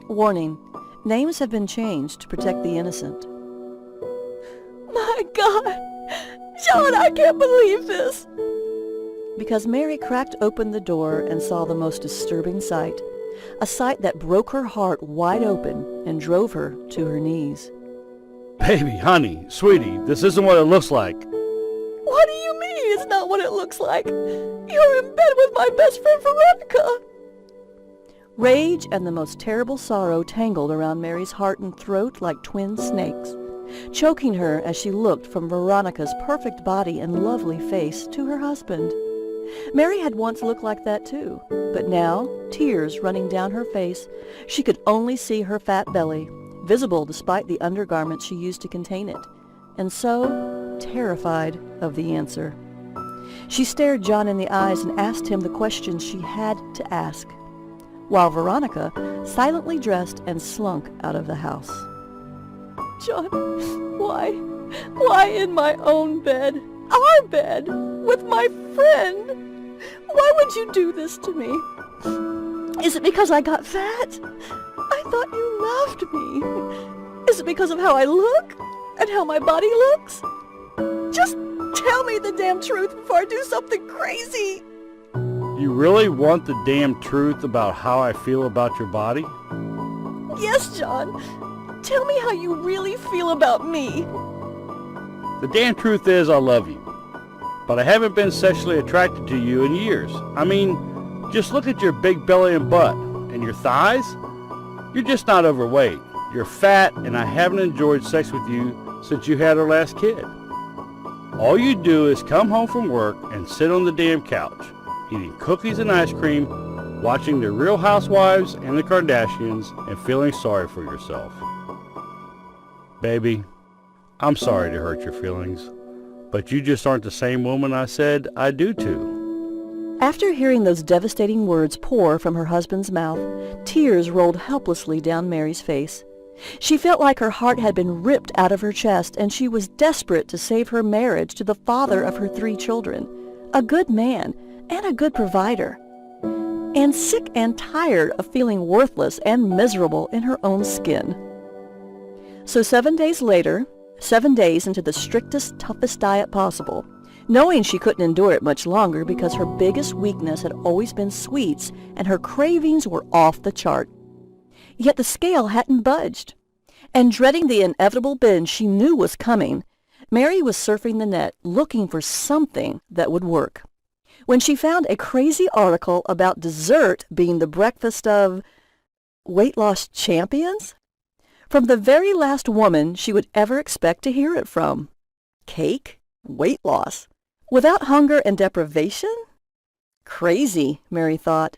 Warning: names have been changed to protect the innocent. My God! John, I can't believe this! Because Mary cracked open the door and saw the most disturbing sight, a sight that broke her heart wide open and drove her to her knees. Baby, honey, sweetie, this isn't what it looks like. What do you mean it's not what it looks like? You're in bed with my best friend Veronica! Rage and the most terrible sorrow tangled around Mary's heart and throat like twin snakes, choking her as she looked from Veronica's perfect body and lovely face to her husband. Mary had once looked like that too, but now, tears running down her face, she could only see her fat belly, visible despite the undergarments she used to contain it, and so terrified of the answer. She stared John in the eyes and asked him the questions she had to ask, while Veronica silently dressed and slunk out of the house. John, why? Why in my own bed? Our bed? With my friend? Why would you do this to me? Is it because I got fat? I thought you loved me. Is it because of how I look? And how my body looks? Just tell me the damn truth before I do something crazy. You really want the damn truth about how I feel about your body? Yes, John. Tell me how you really feel about me. The damn truth is I love you. But I haven't been sexually attracted to you in years. I mean, just look at your big belly and butt. And your thighs? You're just not overweight. You're fat, and I haven't enjoyed sex with you since you had our last kid. All you do is come home from work and sit on the damn couch, eating cookies and ice cream, watching the Real Housewives and the Kardashians, and feeling sorry for yourself. Baby, I'm sorry to hurt your feelings, but you just aren't the same woman I said I do to. After hearing those devastating words pour from her husband's mouth, tears rolled helplessly down Mary's face. She felt like her heart had been ripped out of her chest, and she was desperate to save her marriage to the father of her 3 children, a good man and a good provider, and sick and tired of feeling worthless and miserable in her own skin. So 7 days later, 7 days into the strictest, toughest diet possible, knowing she couldn't endure it much longer because her biggest weakness had always been sweets and her cravings were off the chart. Yet the scale hadn't budged. And dreading the inevitable binge she knew was coming, Mary was surfing the net looking for something that would work, when she found a crazy article about dessert being the breakfast of weight loss champions, from the very last woman she would ever expect to hear it from. Cake? Weight loss? Without hunger and deprivation? Crazy, Mary thought.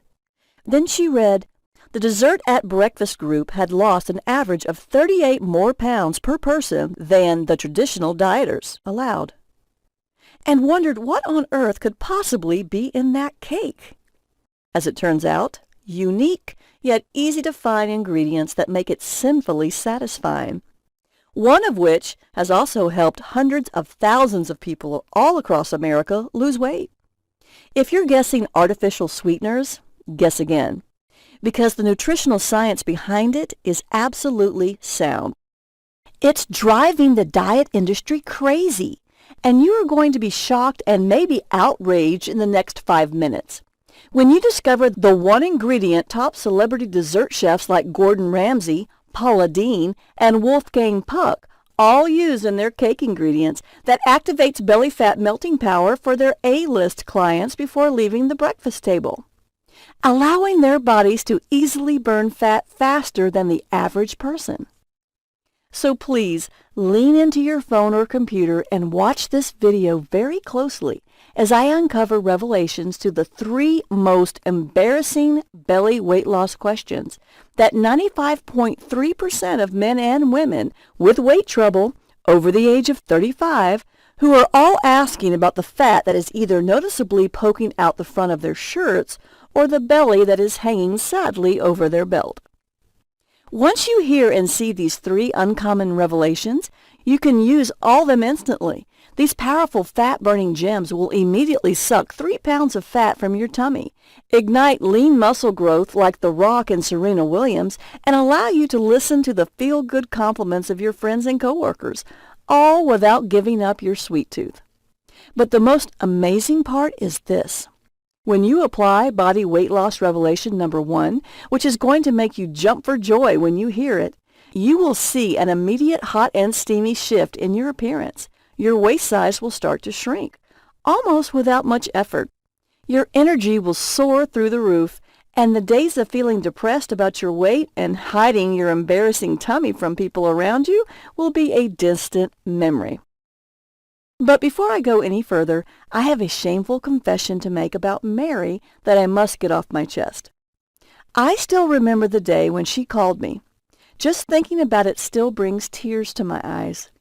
Then she read, the Dessert at Breakfast group had lost an average of 38 more pounds per person than the traditional dieters allowed, and wondered what on earth could possibly be in that cake. As it turns out, unique yet easy-to-find ingredients that make it sinfully satisfying, one of which has also helped hundreds of thousands of people all across America lose weight. If you're guessing artificial sweeteners, guess again, because the nutritional science behind it is absolutely sound. It's driving the diet industry crazy, and you are going to be shocked and maybe outraged in the next 5 minutes when you discover the one ingredient top celebrity dessert chefs like Gordon Ramsay, Paula Deen, and Wolfgang Puck all use in their cake ingredients that activates belly fat melting power for their A-list clients before leaving the breakfast table, allowing their bodies to easily burn fat faster than the average person. So please, lean into your phone or computer and watch this video very closely as I uncover revelations to the 3 most embarrassing belly weight loss questions that 95.3% of men and women with weight trouble over the age of 35 who are all asking about the fat that is either noticeably poking out the front of their shirts or the belly that is hanging sadly over their belt. Once you hear and see these 3 uncommon revelations, you can use all of them instantly. These powerful fat-burning gems will immediately suck 3 pounds of fat from your tummy, ignite lean muscle growth like The Rock and Serena Williams, and allow you to listen to the feel-good compliments of your friends and coworkers, all without giving up your sweet tooth. But the most amazing part is this. When you apply Body Weight Loss Revelation number 1, which is going to make you jump for joy when you hear it, you will see an immediate hot and steamy shift in your appearance. Your waist size will start to shrink, almost without much effort. Your energy will soar through the roof, and the days of feeling depressed about your weight and hiding your embarrassing tummy from people around you will be a distant memory. But before I go any further, I have a shameful confession to make about Mary that I must get off my chest. I still remember the day when she called me. Just thinking about it still brings tears to my eyes.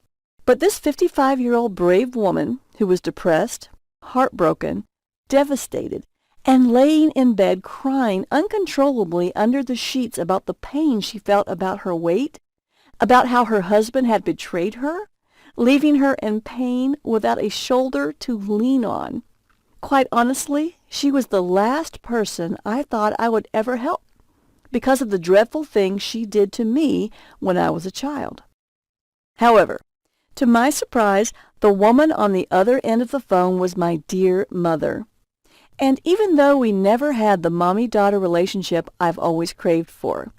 But this 55-year-old brave woman who was depressed, heartbroken, devastated, and laying in bed crying uncontrollably under the sheets about the pain she felt about her weight, about how her husband had betrayed her, leaving her in pain without a shoulder to lean on. Quite honestly, she was the last person I thought I would ever help because of the dreadful things she did to me when I was a child. However, to my surprise, the woman on the other end of the phone was my dear mother. And even though we never had the mommy-daughter relationship I've always craved for,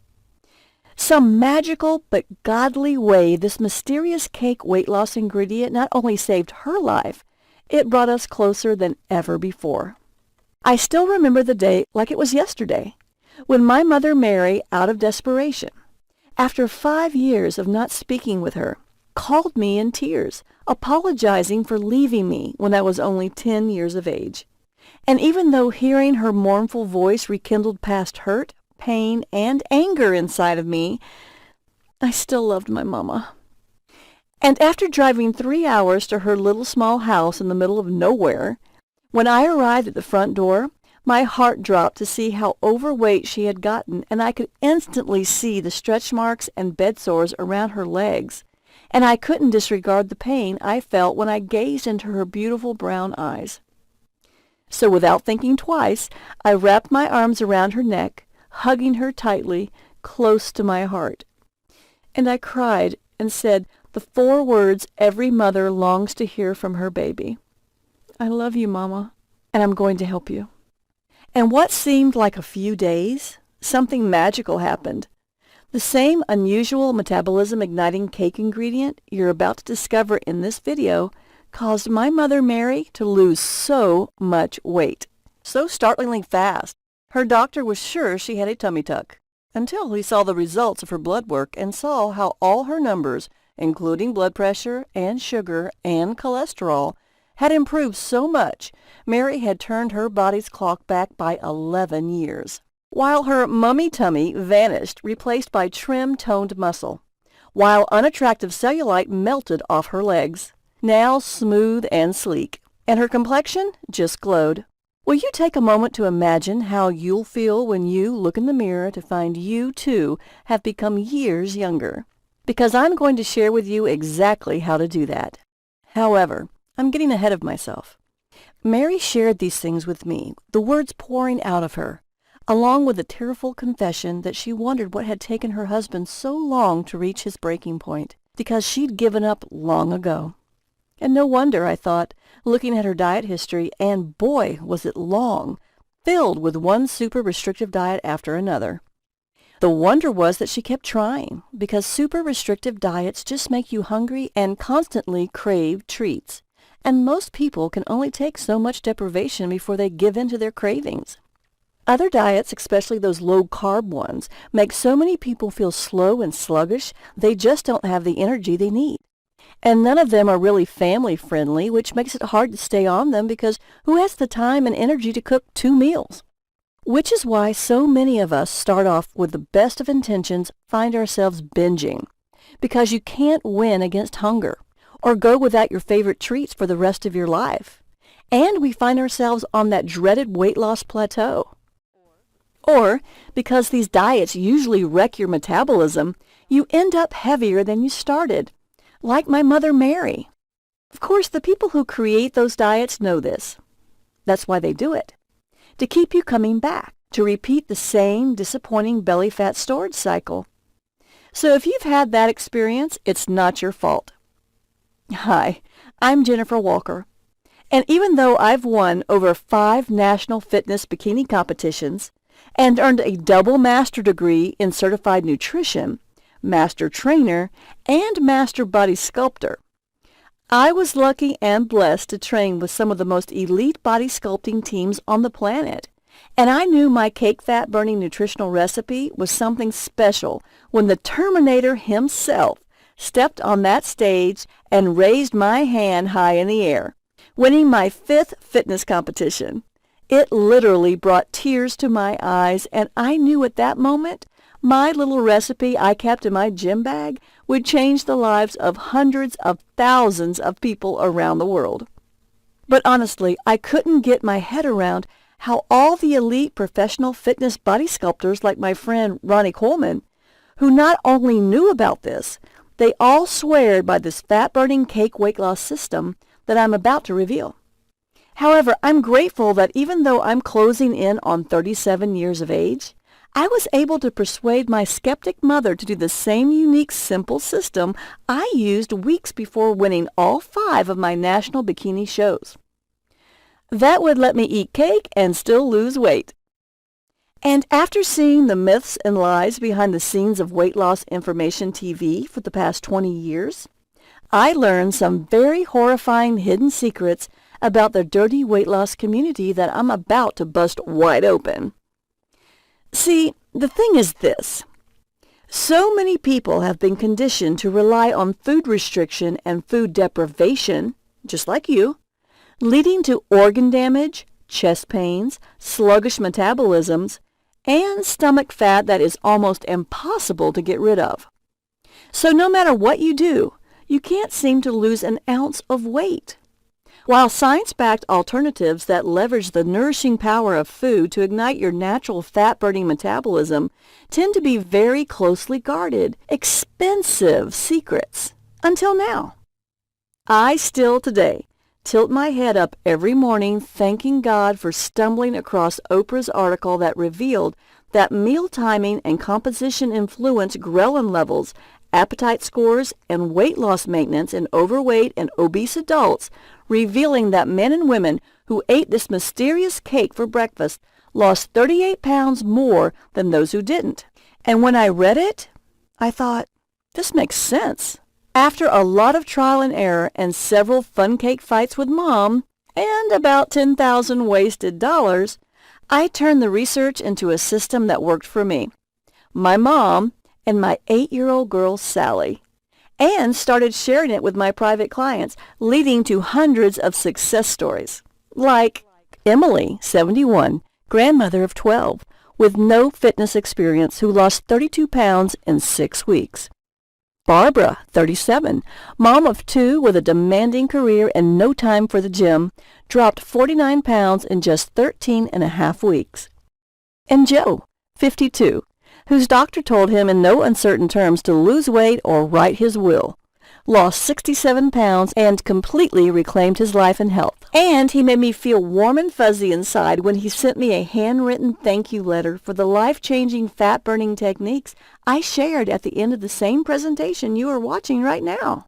some magical but godly way this mysterious cake weight loss ingredient not only saved her life, it brought us closer than ever before. I still remember the day like it was yesterday, when my mother Mary, out of desperation, after 5 years of not speaking with her, called me in tears, apologizing for leaving me when I was only 10 years of age. And even though hearing her mournful voice rekindled past hurt, pain, and anger inside of me, I still loved my mama. And after driving 3 hours to her little small house in the middle of nowhere, when I arrived at the front door, my heart dropped to see how overweight she had gotten, and I could instantly see the stretch marks and bed sores around her legs. And I couldn't disregard the pain I felt when I gazed into her beautiful brown eyes. So without thinking twice, I wrapped my arms around her neck, hugging her tightly, close to my heart. And I cried and said the 4 words every mother longs to hear from her baby. I love you, Mama, and I'm going to help you. And what seemed like a few days, something magical happened. The same unusual metabolism-igniting cake ingredient you're about to discover in this video caused my mother Mary to lose so much weight, so startlingly fast. Her doctor was sure she had a tummy tuck, until he saw the results of her blood work and saw how all her numbers, including blood pressure and sugar and cholesterol, had improved so much Mary had turned her body's clock back by 11 years. While her mummy tummy vanished, replaced by trim, toned muscle, while unattractive cellulite melted off her legs, now smooth and sleek, and her complexion just glowed. Will you take a moment to imagine how you'll feel when you look in the mirror to find you, too, have become years younger? Because I'm going to share with you exactly how to do that. However, I'm getting ahead of myself. Mary shared these things with me, the words pouring out of her, along with the tearful confession that she wondered what had taken her husband so long to reach his breaking point, because she'd given up long ago. And no wonder, I thought, looking at her diet history, and boy, was it long, filled with one super restrictive diet after another. The wonder was that she kept trying, because super restrictive diets just make you hungry and constantly crave treats. And most people can only take so much deprivation before they give in to their cravings. Other diets, especially those low-carb ones, make so many people feel slow and sluggish, they just don't have the energy they need. And none of them are really family-friendly, which makes it hard to stay on them because who has the time and energy to cook 2 meals? Which is why so many of us start off with the best of intentions, find ourselves binging, because you can't win against hunger or go without your favorite treats for the rest of your life. And we find ourselves on that dreaded weight loss plateau. Or, because these diets usually wreck your metabolism, you end up heavier than you started, like my mother Mary. Of course, the people who create those diets know this. That's why they do it. To keep you coming back, to repeat the same disappointing belly fat storage cycle. So if you've had that experience, it's not your fault. Hi, I'm Jennifer Walker. And even though I've won over 5 national fitness bikini competitions and earned a double master degree in certified nutrition, master trainer, and master body sculptor, I was lucky and blessed to train with some of the most elite body sculpting teams on the planet. And I knew my cake fat burning nutritional recipe was something special when the Terminator himself stepped on that stage and raised my hand high in the air, winning my 5th fitness competition. It literally brought tears to my eyes, and I knew at that moment my little recipe I kept in my gym bag would change the lives of hundreds of thousands of people around the world. But honestly, I couldn't get my head around how all the elite professional fitness body sculptors like my friend Ronnie Coleman, who not only knew about this, they all swear by this fat-burning cake weight loss system that I'm about to reveal. However, I'm grateful that even though I'm closing in on 37 years of age, I was able to persuade my skeptic mother to do the same unique, simple system I used weeks before winning all 5 of my national bikini shows. That would let me eat cake and still lose weight. And after seeing the myths and lies behind the scenes of weight loss information TV for the past 20 years, I learned some very horrifying hidden secrets about the dirty weight loss community that I'm about to bust wide open. See, the thing is this. So many people have been conditioned to rely on food restriction and food deprivation, just like you, leading to organ damage, chest pains, sluggish metabolisms, and stomach fat that is almost impossible to get rid of. So no matter what you do, you can't seem to lose an ounce of weight. While science-backed alternatives that leverage the nourishing power of food to ignite your natural fat-burning metabolism tend to be very closely guarded, expensive secrets, until now. I still today tilt my head up every morning thanking God for stumbling across Oprah's article that revealed that meal timing and composition influence ghrelin levels, appetite scores, and weight loss maintenance in overweight and obese adults, revealing that men and women who ate this mysterious cake for breakfast lost 38 pounds more than those who didn't. And when I read it, I thought, this makes sense. After a lot of trial and error and several fun cake fights with Mom, and about 10,000 wasted dollars, I turned the research into a system that worked for me, my mom, and my 8-year-old girl, Sally, and started sharing it with my private clients, leading to hundreds of success stories, like Emily, 71, grandmother of 12, with no fitness experience who lost 32 pounds in 6 weeks. Barbara, 37, mom of 2 with a demanding career and no time for the gym, dropped 49 pounds in just 13 and a half weeks. And Joe, 52, whose doctor told him in no uncertain terms to lose weight or write his will, lost 67 pounds and completely reclaimed his life and health. And he made me feel warm and fuzzy inside when he sent me a handwritten thank you letter for the life-changing fat-burning techniques I shared at the end of the same presentation you are watching right now.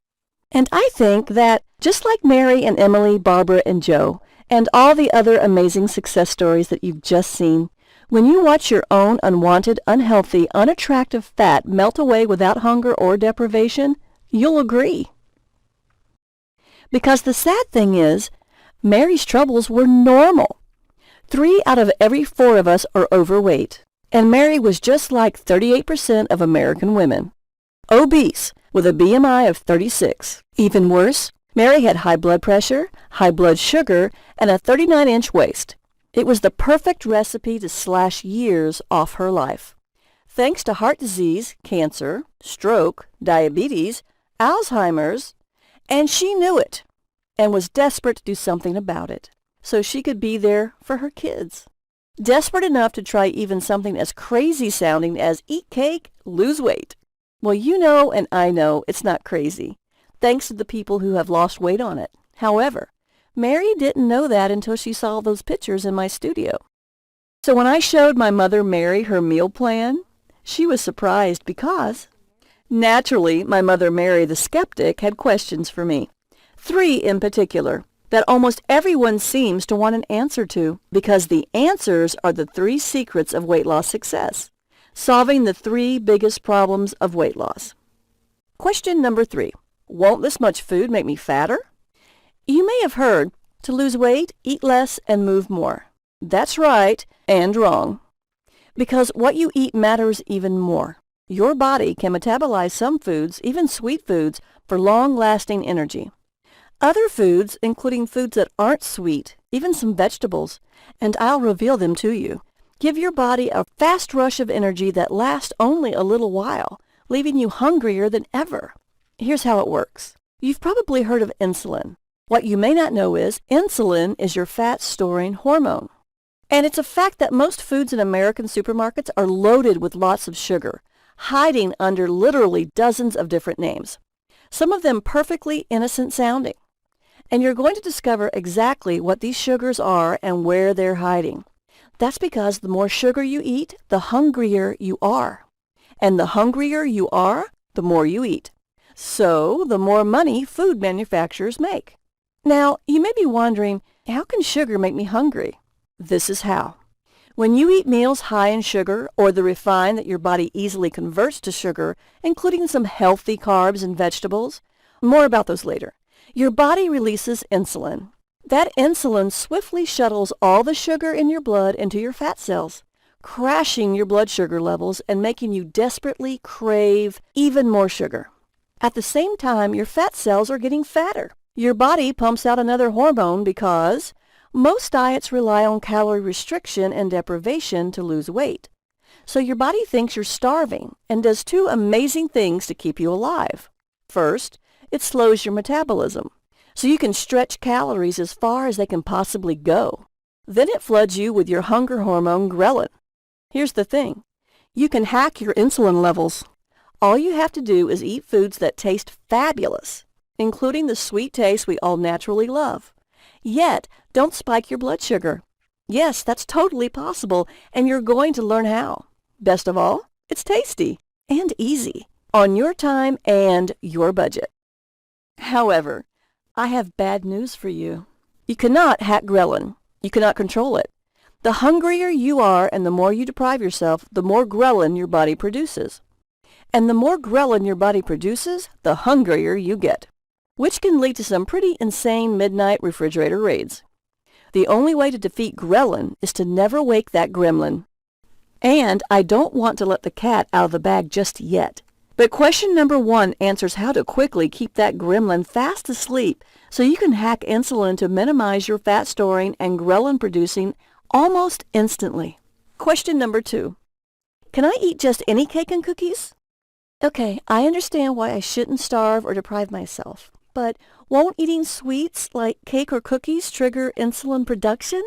And I think that, just like Mary and Emily, Barbara and Joe, and all the other amazing success stories that you've just seen, when you watch your own unwanted, unhealthy, unattractive fat melt away without hunger or deprivation, you'll agree. Because the sad thing is, Mary's troubles were normal. 3 out of every 4 of us are overweight, and Mary was just like 38% of American women. Obese, with a BMI of 36. Even worse, Mary had high blood pressure, high blood sugar, and a 39-inch waist. It was the perfect recipe to slash years off her life. Thanks to heart disease, cancer, stroke, diabetes, Alzheimer's, and she knew it and was desperate to do something about it so she could be there for her kids. Desperate enough to try even something as crazy sounding as eat cake, lose weight. Well, you know and I know it's not crazy. thanks to the people who have lost weight on it. However, Mary didn't know that until she saw those pictures in my studio. So when I showed my mother Mary her meal plan, she was surprised because, naturally, my mother Mary the skeptic had questions for me. 3 in particular that almost everyone seems to want an answer to, because the answers are the 3 secrets of weight loss success, solving the 3 biggest problems of weight loss. Question number 3. Won't this much food make me fatter? You may have heard, to lose weight, eat less and move more. That's right and wrong. Because what you eat matters even more. Your body can metabolize some foods, even sweet foods, for long-lasting energy. Other foods, including foods that aren't sweet, even some vegetables, and I'll reveal them to you, give your body a fast rush of energy that lasts only a little while, leaving you hungrier than ever. Here's how it works. You've probably heard of insulin. What you may not know is insulin is your fat-storing hormone. And it's a fact that most foods in American supermarkets are loaded with lots of sugar, hiding under literally dozens of different names, some of them perfectly innocent sounding. And you're going to discover exactly what these sugars are and where they're hiding. That's because the more sugar you eat, the hungrier you are. And the hungrier you are, the more you eat. So the more money food manufacturers make. Now, you may be wondering, how can sugar make me hungry? This is how. When you eat meals high in sugar, or the refined that your body easily converts to sugar, including some healthy carbs and vegetables, more about those later, your body releases insulin. That insulin swiftly shuttles all the sugar in your blood into your fat cells, crashing your blood sugar levels and making you desperately crave even more sugar. At the same time, your fat cells are getting fatter. Your body pumps out another hormone because most diets rely on calorie restriction and deprivation to lose weight. So your body thinks you're starving and does 2 amazing things to keep you alive. First, it slows your metabolism, so you can stretch calories as far as they can possibly go. Then it floods you with your hunger hormone ghrelin. Here's the thing. You can hack your insulin levels. All you have to do is eat foods that taste fabulous, including the sweet taste we all naturally love. Yet, don't spike your blood sugar. Yes, that's totally possible, and you're going to learn how. Best of all, it's tasty and easy, on your time and your budget. However, I have bad news for you. You cannot hack ghrelin. You cannot control it. The hungrier you are and the more you deprive yourself, the more ghrelin your body produces. And the more ghrelin your body produces, the hungrier you get, which can lead to some pretty insane midnight refrigerator raids. The only way to defeat ghrelin is to never wake that gremlin. And I don't want to let the cat out of the bag just yet. But question number 1 answers how to quickly keep that gremlin fast asleep so you can hack insulin to minimize your fat storing and ghrelin producing almost instantly. Question number 2. Can I eat just any cake and cookies? Okay, I understand why I shouldn't starve or deprive myself, but won't eating sweets like cake or cookies trigger insulin production?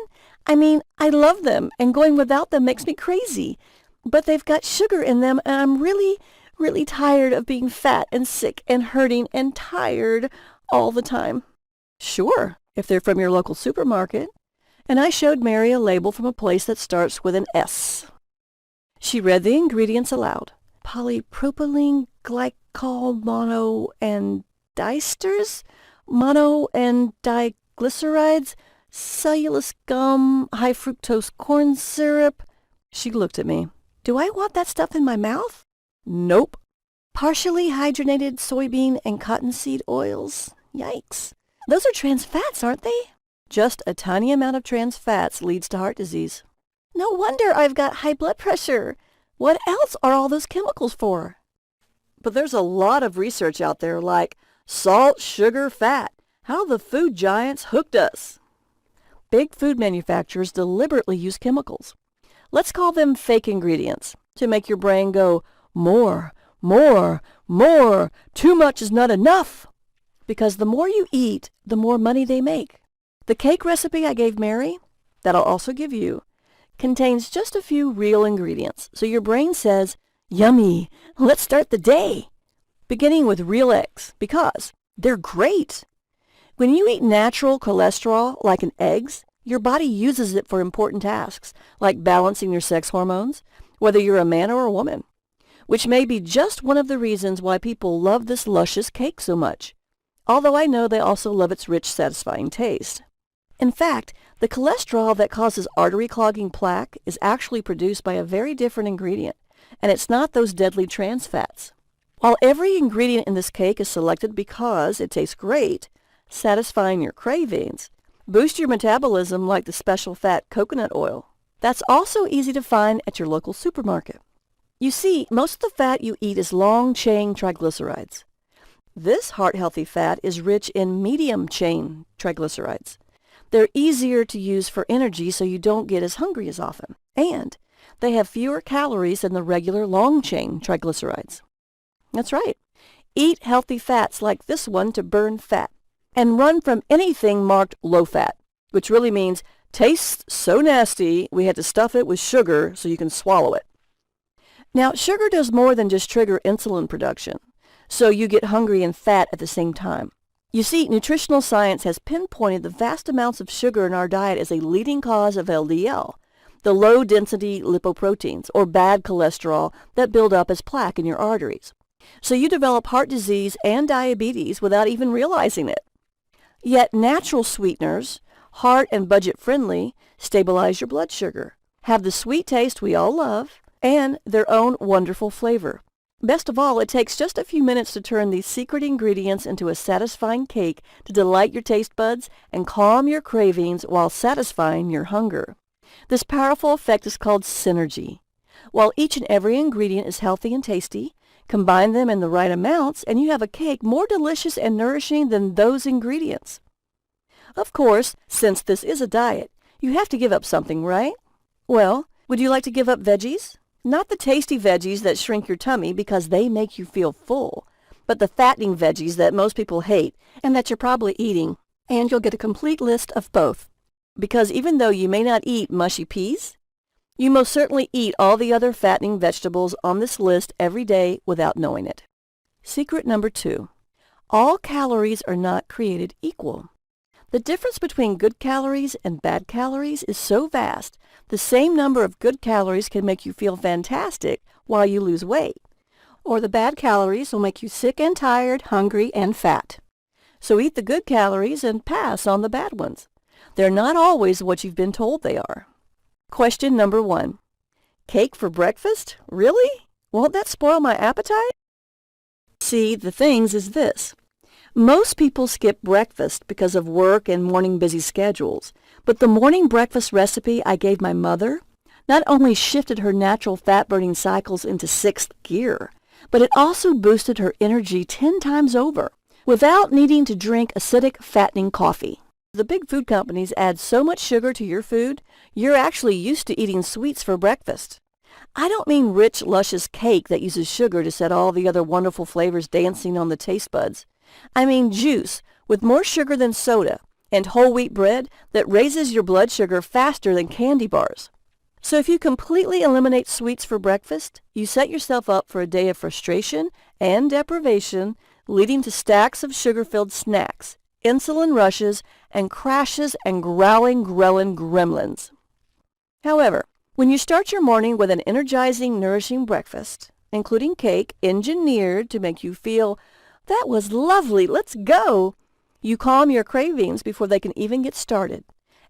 I mean, I love them, and going without them makes me crazy, but they've got sugar in them, and I'm really tired of being fat and sick and hurting and tired all the time. Sure, if they're from your local supermarket. And I showed Mary a label from a place that starts with an S. She read the ingredients aloud. Polypropylene glycol mono and diesters, mono and diglycerides, cellulose gum, high fructose corn syrup. She looked at me. Do I want that stuff in my mouth? Nope. Partially hydrogenated soybean and cottonseed oils. Yikes. Those are trans fats, aren't they? Just a tiny amount of trans fats leads to heart disease. No wonder I've got high blood pressure. What else are all those chemicals for? But there's a lot of research out there like salt, sugar, fat. How the food giants hooked us. Big food manufacturers deliberately use chemicals. Let's call them fake ingredients to make your brain go, more, more, more. Too much is not enough. Because the more you eat, the more money they make. The cake recipe I gave Mary, that I'll also give you, contains just a few real ingredients. So your brain says, yummy, let's start the day. Beginning with real eggs, because They're great. When you eat natural cholesterol, like in eggs, your body uses it for important tasks, like balancing your sex hormones, whether you're a man or a woman, which may be just one of the reasons why people love this luscious cake so much, although I know they also love its rich, satisfying taste. In fact, the cholesterol that causes artery clogging plaque is actually produced by a very different ingredient, and it's not those deadly trans fats. While every ingredient in this cake is selected because it tastes great, satisfying your cravings, boost your metabolism like the special fat coconut oil, that's also easy to find at your local supermarket. You see, most of the fat you eat is long-chain triglycerides. This heart-healthy fat is rich in medium-chain triglycerides. They're easier to use for energy so you don't get as hungry as often, and they have fewer calories than the regular long-chain triglycerides. That's right. Eat healthy fats like this one to burn fat, and run from anything marked low-fat, which really means tastes so nasty we had to stuff it with sugar so you can swallow it. Now, sugar does more than just trigger insulin production, so you get hungry and fat at the same time. You see, nutritional science has pinpointed the vast amounts of sugar in our diet as a leading cause of LDL, the low-density lipoproteins, or bad cholesterol that build up as plaque in your arteries. So you develop heart disease and diabetes without even realizing it. Yet natural sweeteners, heart and budget-friendly, stabilize your blood sugar, have the sweet taste we all love, and their own wonderful flavor. Best of all, it takes just a few minutes to turn these secret ingredients into a satisfying cake to delight your taste buds and calm your cravings while satisfying your hunger. This powerful effect is called synergy. While each and every ingredient is healthy and tasty, combine them in the right amounts and you have a cake more delicious and nourishing than those ingredients. Of course, since this is a diet, you have to give up something, right? Well, would you like to give up veggies? Not the tasty veggies that shrink your tummy because they make you feel full, but the fattening veggies that most people hate and that you're probably eating. And you'll get a complete list of both. Because even though you may not eat mushy peas, you most certainly eat all the other fattening vegetables on this list every day without knowing it. Secret number 2. All calories are not created equal. The difference between good calories and bad calories is so vast, the same number of good calories can make you feel fantastic while you lose weight, or the bad calories will make you sick and tired, hungry, and fat. So eat the good calories and pass on the bad ones. They're not always what you've been told they are. Question number 1. Cake for breakfast? Really? Won't that spoil my appetite? See, the things is this. Most people skip breakfast because of work and morning busy schedules, but the morning breakfast recipe I gave my mother not only shifted her natural fat-burning cycles into 6th gear, but it also boosted her energy 10 times over without needing to drink acidic, fattening coffee. The big food companies add so much sugar to your food, you're actually used to eating sweets for breakfast. I don't mean rich, luscious cake that uses sugar to set all the other wonderful flavors dancing on the taste buds. I mean juice with more sugar than soda and whole wheat bread that raises your blood sugar faster than candy bars. So if you completely eliminate sweets for breakfast, you set yourself up for a day of frustration and deprivation, leading to stacks of sugar-filled snacks, insulin rushes, and crashes and growling ghrelin gremlins. However, when you start your morning with an energizing, nourishing breakfast, including cake engineered to make you feel, "That was lovely, let's go," you calm your cravings before they can even get started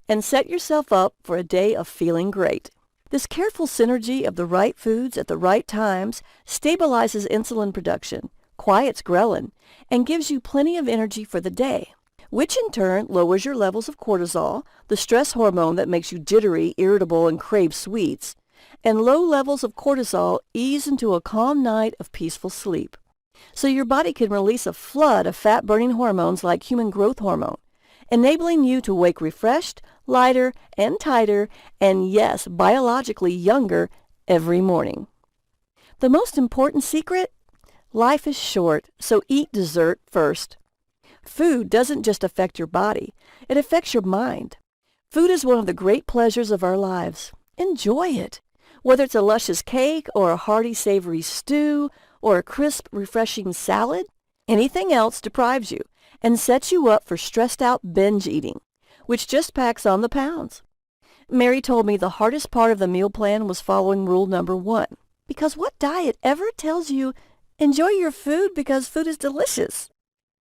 and set yourself up for a day of feeling great. This careful synergy of the right foods at the right times stabilizes insulin production, quiets ghrelin, and gives you plenty of energy for the day, which in turn lowers your levels of cortisol, the stress hormone that makes you jittery, irritable, and crave sweets, and low levels of cortisol ease into a calm night of peaceful sleep. So your body can release a flood of fat-burning hormones like human growth hormone, enabling you to wake refreshed, lighter, and tighter, and yes, biologically younger every morning. The most important secret? Life is short, so eat dessert first. Food doesn't just affect your body, it affects your mind. Food is one of the great pleasures of our lives. Enjoy it. Whether it's a luscious cake or a hearty, savory stew or a crisp, refreshing salad, anything else deprives you, and sets you up for stressed-out binge eating, which just packs on the pounds. Mary told me the hardest part of the meal plan was following rule number 1, because what diet ever tells you, enjoy your food because food is delicious?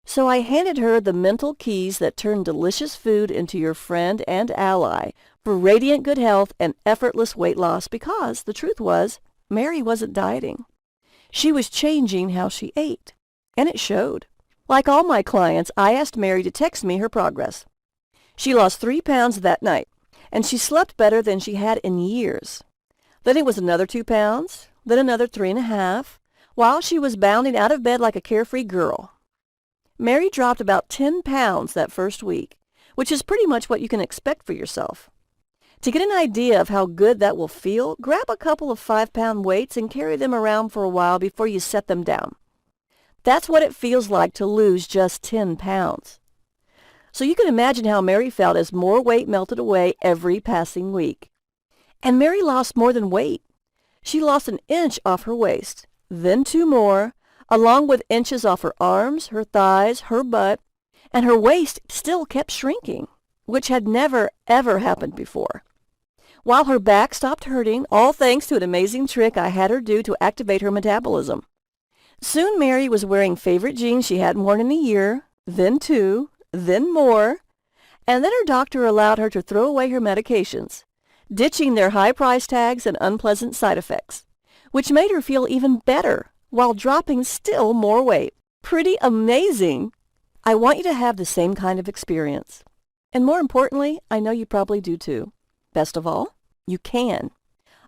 So I handed her the mental keys that turn delicious food into your friend and ally for radiant good health and effortless weight loss because, the truth was, Mary wasn't dieting. She was changing how she ate, and it showed. Like all my clients, I asked Mary to text me her progress. She lost 3 pounds that night, and she slept better than she had in years. Then it was another 2 pounds, then another 3.5, while she was bounding out of bed like a carefree girl. Mary dropped about 10 pounds that first week, which is pretty much what you can expect for yourself. To get an idea of how good that will feel, grab a couple of 5-pound weights and carry them around for a while before you set them down. That's what it feels like to lose just 10 pounds. So you can imagine how Mary felt as more weight melted away every passing week. And Mary lost more than weight. She lost an inch off her waist, then 2 more, along with inches off her arms, her thighs, her butt, and her waist still kept shrinking, which had never, ever happened before. While her back stopped hurting, all thanks to an amazing trick I had her do to activate her metabolism. Soon Mary was wearing favorite jeans she hadn't worn in a year, then 2, then more, and then her doctor allowed her to throw away her medications, ditching their high price tags and unpleasant side effects, which made her feel even better while dropping still more weight. Pretty amazing! I want you to have the same kind of experience. And more importantly, I know you probably do too. Best of all, you can.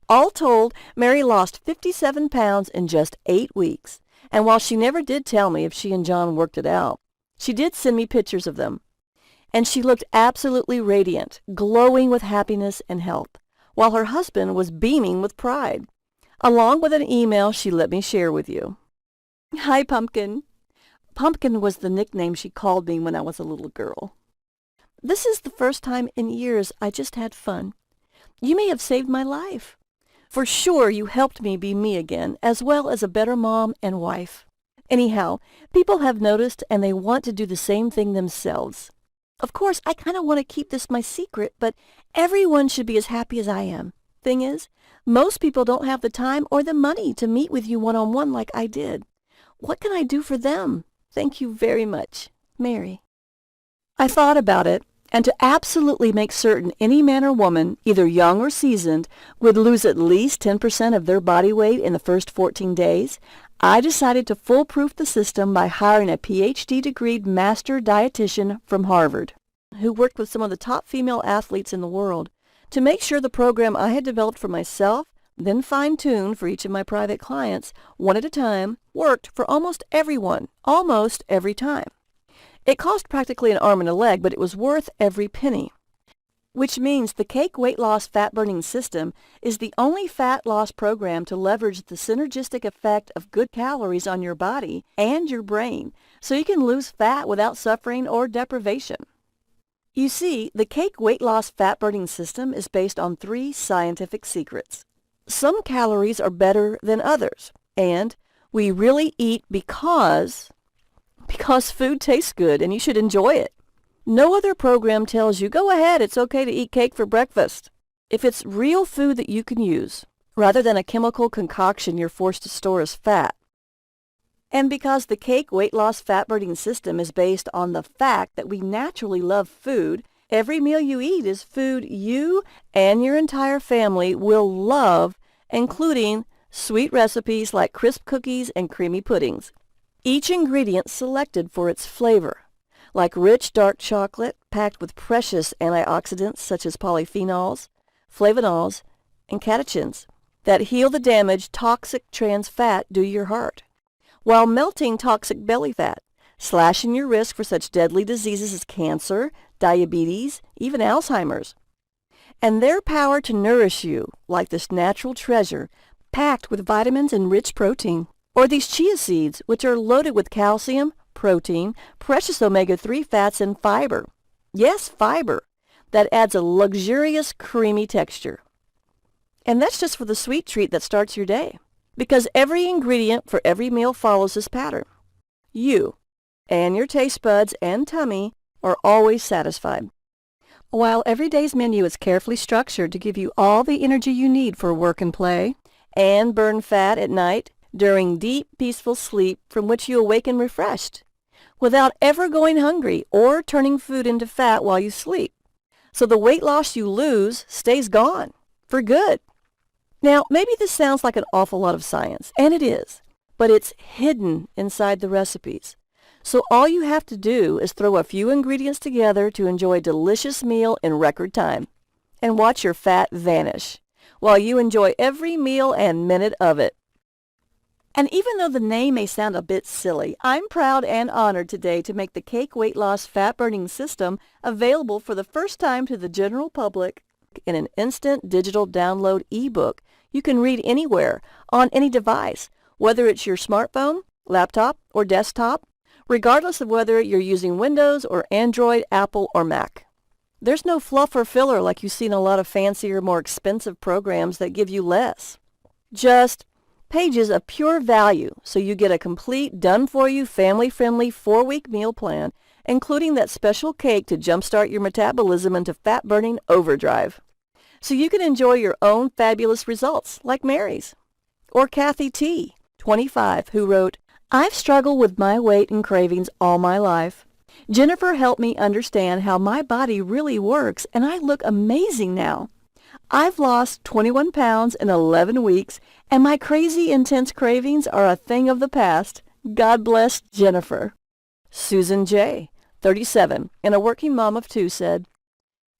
All told, Mary lost 57 pounds in just 8 weeks, and while she never did tell me if she and John worked it out, she did send me pictures of them. And she looked absolutely radiant, glowing with happiness and health, while her husband was beaming with pride, along with an email she let me share with you. Hi, Pumpkin. Pumpkin was the nickname she called me when I was a little girl. This is the first time in years I just had fun. You may have saved my life. For sure you helped me be me again, as well as a better mom and wife. Anyhow, people have noticed and they want to do the same thing themselves. Of course, I kind of want to keep this my secret, but everyone should be as happy as I am. Thing is, most people don't have the time or the money to meet with you one-on-one like I did. What can I do for them? Thank you very much, Mary. I thought about it, and to absolutely make certain any man or woman, either young or seasoned, would lose at least 10% of their body weight in the first 14 days, I decided to foolproof the system by hiring a PhD-degreed master dietitian from Harvard, who worked with some of the top female athletes in the world, to make sure the program I had developed for myself, then fine-tuned for each of my private clients, one at a time, worked for almost everyone, almost every time. It cost practically an arm and a leg, but it was worth every penny. Which means the Cake Weight Loss Fat Burning System is the only fat loss program to leverage the synergistic effect of good calories on your body and your brain, so you can lose fat without suffering or deprivation. You see, the Cake Weight Loss Fat Burning System is based on 3 scientific secrets. Some calories are better than others, and we really eat because food tastes good and you should enjoy it. No other program tells you, go ahead, it's okay to eat cake for breakfast, if it's real food that you can use, rather than a chemical concoction you're forced to store as fat. And because the Cake Weight Loss Fat Burning System is based on the fact that we naturally love food, every meal you eat is food you and your entire family will love, including sweet recipes like crisp cookies and creamy puddings. Each ingredient selected for its flavor, like rich dark chocolate packed with precious antioxidants such as polyphenols, flavonols, and catechins that heal the damage toxic trans fat do to your heart, while melting toxic belly fat, slashing your risk for such deadly diseases as cancer, diabetes, even Alzheimer's. And their power to nourish you like this natural treasure packed with vitamins and rich protein. Or these chia seeds, which are loaded with calcium, protein, precious omega-3 fats, and fiber. Yes, fiber. That adds a luxurious, creamy texture. And that's just for the sweet treat that starts your day. Because every ingredient for every meal follows this pattern. You and your taste buds and tummy are always satisfied. While every day's menu is carefully structured to give you all the energy you need for work and play, and burn fat at night during deep, peaceful sleep from which you awaken refreshed, without ever going hungry or turning food into fat while you sleep. So the weight loss you lose stays gone for good. Now, maybe this sounds like an awful lot of science, and it is, but it's hidden inside the recipes. So all you have to do is throw a few ingredients together to enjoy a delicious meal in record time, and watch your fat vanish, while you enjoy every meal and minute of it. And even though the name may sound a bit silly, I'm proud and honored today to make the Cake Weight Loss Fat Burning System available for the first time to the general public in an instant digital download ebook you can read anywhere, on any device, whether it's your smartphone, laptop, or desktop, regardless of whether you're using Windows or Android, Apple, or Mac. There's no fluff or filler like you see in a lot of fancier, more expensive programs that give you less. Just pages of pure value, so you get a complete, done-for-you, family-friendly 4-week meal plan, including that special cake to jumpstart your metabolism into fat-burning overdrive. So you can enjoy your own fabulous results, like Mary's. Or Kathy T., 25, who wrote, "I've struggled with my weight and cravings all my life. Jennifer helped me understand how my body really works, and I look amazing now. I've lost 21 pounds in 11 weeks, and my crazy intense cravings are a thing of the past. God bless Jennifer." Susan J., 37, and a working mom of 2 said,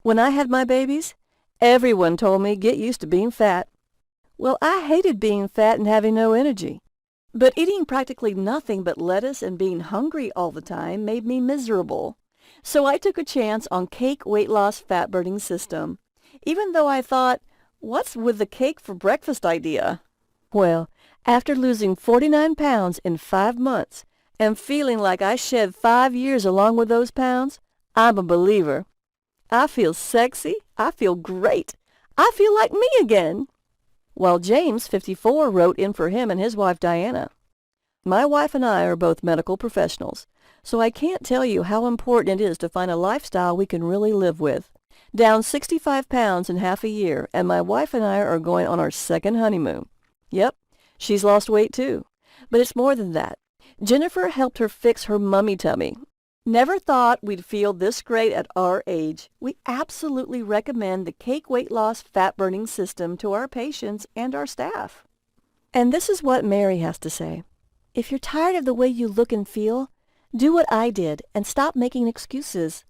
"When I had my babies, everyone told me get used to being fat. Well, I hated being fat and having no energy. But eating practically nothing but lettuce and being hungry all the time made me miserable. So I took a chance on Cake Weight Loss Fat Burning System, even though I thought, what's with the cake for breakfast idea? Well, after losing 49 pounds in 5 months and feeling like I shed 5 years along with those pounds, I'm a believer. I feel sexy. I feel great. I feel like me again." While James, 54, wrote in for him and his wife Diana. "My wife and I are both medical professionals, so I can't tell you how important it is to find a lifestyle we can really live with. Down 65 pounds in half a year, and my wife and I are going on our second honeymoon. Yep, she's lost weight too. But it's more than that. Jennifer helped her fix her mummy tummy. Never thought we'd feel this great at our age. We absolutely recommend the Cake Weight Loss Fat Burning System to our patients and our staff." And this is what Mary has to say. "If you're tired of the way you look and feel, do what I did and stop making excuses.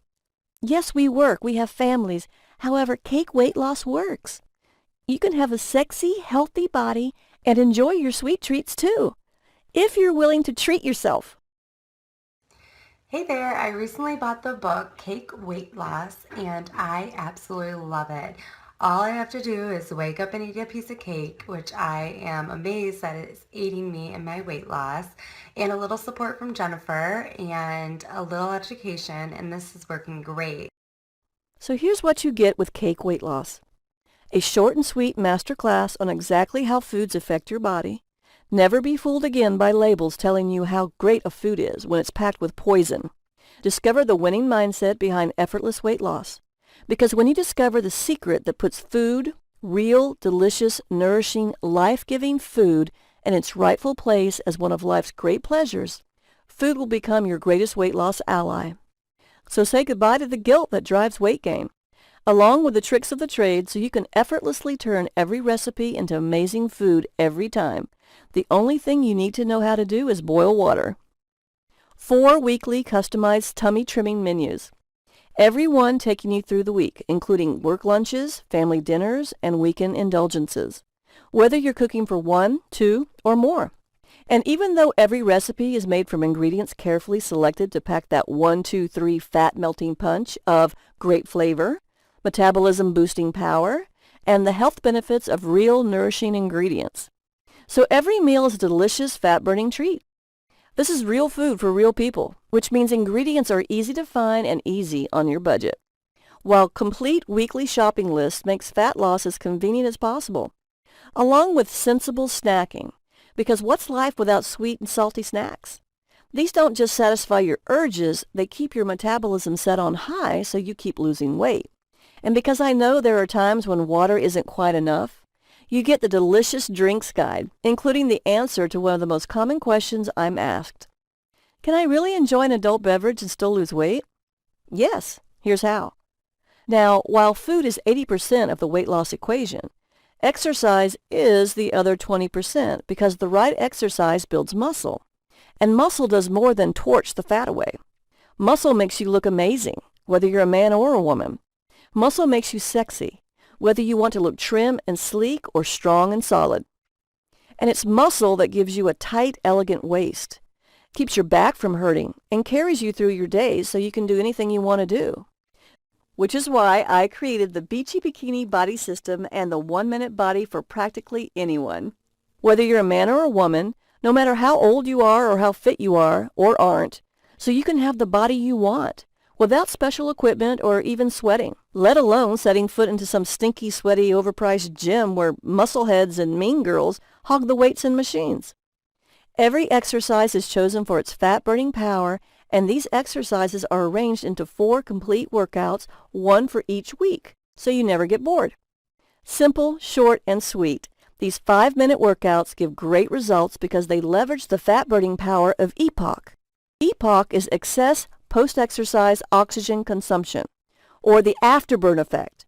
Yes, we work, we have families. However, Cake Weight Loss works. You can have a sexy, healthy body and enjoy your sweet treats too, if you're willing to treat yourself." Hey there, I recently bought the book Cake Weight Loss and I absolutely love it. All I have to do is wake up and eat a piece of cake, which I am amazed that it's aiding me in my weight loss, and a little support from Jennifer and a little education, and this is working great. So here's what you get with Cake Weight Loss. A short and sweet master class on exactly how foods affect your body. Never be fooled again by labels telling you how great a food is when it's packed with poison. Discover the winning mindset behind effortless weight loss. Because when you discover the secret that puts food, real, delicious, nourishing, life-giving food, in its rightful place as one of life's great pleasures, food will become your greatest weight loss ally. So say goodbye to the guilt that drives weight gain, along with the tricks of the trade, so you can effortlessly turn every recipe into amazing food every time. The only thing you need to know how to do is boil water. 4 weekly customized tummy trimming menus. Every one taking you through the week, including work lunches, family dinners, and weekend indulgences, whether you're cooking for 1, 2, or more. And even though every recipe is made from ingredients carefully selected to pack that 1, 2, 3 fat-melting punch of great flavor, metabolism-boosting power, and the health benefits of real nourishing ingredients. So every meal is a delicious fat-burning treat. This is real food for real people, which means ingredients are easy to find and easy on your budget. While complete weekly shopping lists makes fat loss as convenient as possible, along with sensible snacking, because what's life without sweet and salty snacks? These don't just satisfy your urges, they keep your metabolism set on high so you keep losing weight. And because I know there are times when water isn't quite enough, you get the delicious drinks guide, including the answer to one of the most common questions I'm asked. Can I really enjoy an adult beverage and still lose weight? Yes, here's how. Now, while food is 80% of the weight loss equation, exercise is the other 20% because the right exercise builds muscle. And muscle does more than torch the fat away. Muscle makes you look amazing, whether you're a man or a woman. Muscle makes you sexy, whether you want to look trim and sleek or strong and solid. And it's muscle that gives you a tight, elegant waist, keeps your back from hurting, and carries you through your days so you can do anything you want to do. Which is why I created the Beachy Bikini Body System and the 1 Minute Body for practically anyone. Whether you're a man or a woman, no matter how old you are or how fit you are or aren't, so you can have the body you want without special equipment or even sweating, let alone setting foot into some stinky, sweaty, overpriced gym where muscleheads and mean girls hog the weights and machines. Every exercise is chosen for its fat-burning power, and these exercises are arranged into 4 complete workouts, 1 for each week, so you never get bored. Simple, short, and sweet. These 5-minute workouts give great results because they leverage the fat-burning power of EPOC. EPOC is excess post-exercise oxygen consumption, or the afterburn effect.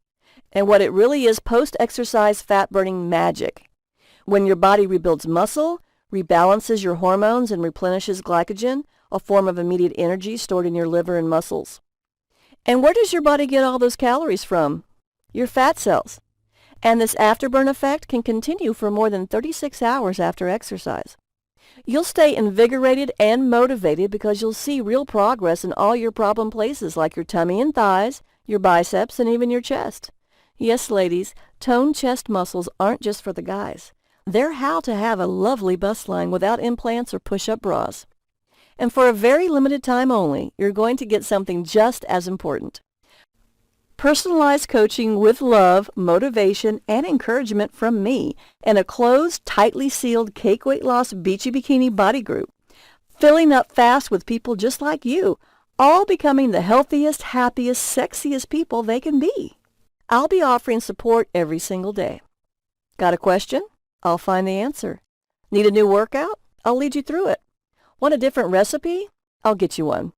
And what it really is post-exercise fat-burning magic. When your body rebuilds muscle, rebalances your hormones, and replenishes glycogen, a form of immediate energy stored in your liver and muscles. And where does your body get all those calories from? Your fat cells. And this afterburn effect can continue for more than 36 hours after exercise. You'll stay invigorated and motivated because you'll see real progress in all your problem places like your tummy and thighs, your biceps, and even your chest. Yes, ladies, toned chest muscles aren't just for the guys. They're how to have a lovely bust line without implants or push-up bras. And for a very limited time only, you're going to get something just as important. Personalized coaching with love, motivation, and encouragement from me in a closed, tightly sealed cake weight loss beachy bikini body group, filling up fast with people just like you, all becoming the healthiest, happiest, sexiest people they can be. I'll be offering support every single day. Got a question? I'll find the answer. Need a new workout? I'll lead you through it. Want a different recipe? I'll get you one.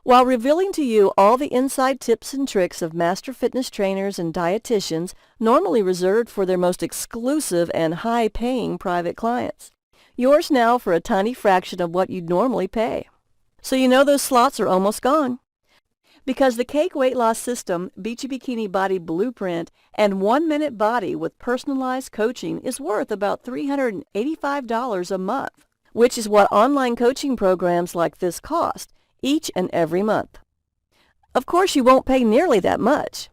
While revealing to you all the inside tips and tricks of master fitness trainers and dietitians normally reserved for their most exclusive and high-paying private clients. Yours now for a tiny fraction of what you'd normally pay. So you know those slots are almost gone. Because the Cake Weight Loss System, Beachy Bikini Body Blueprint, and 1 Minute Body with personalized coaching is worth about $385 a month, which is what online coaching programs like this cost each and every month. Of course, you won't pay nearly that much.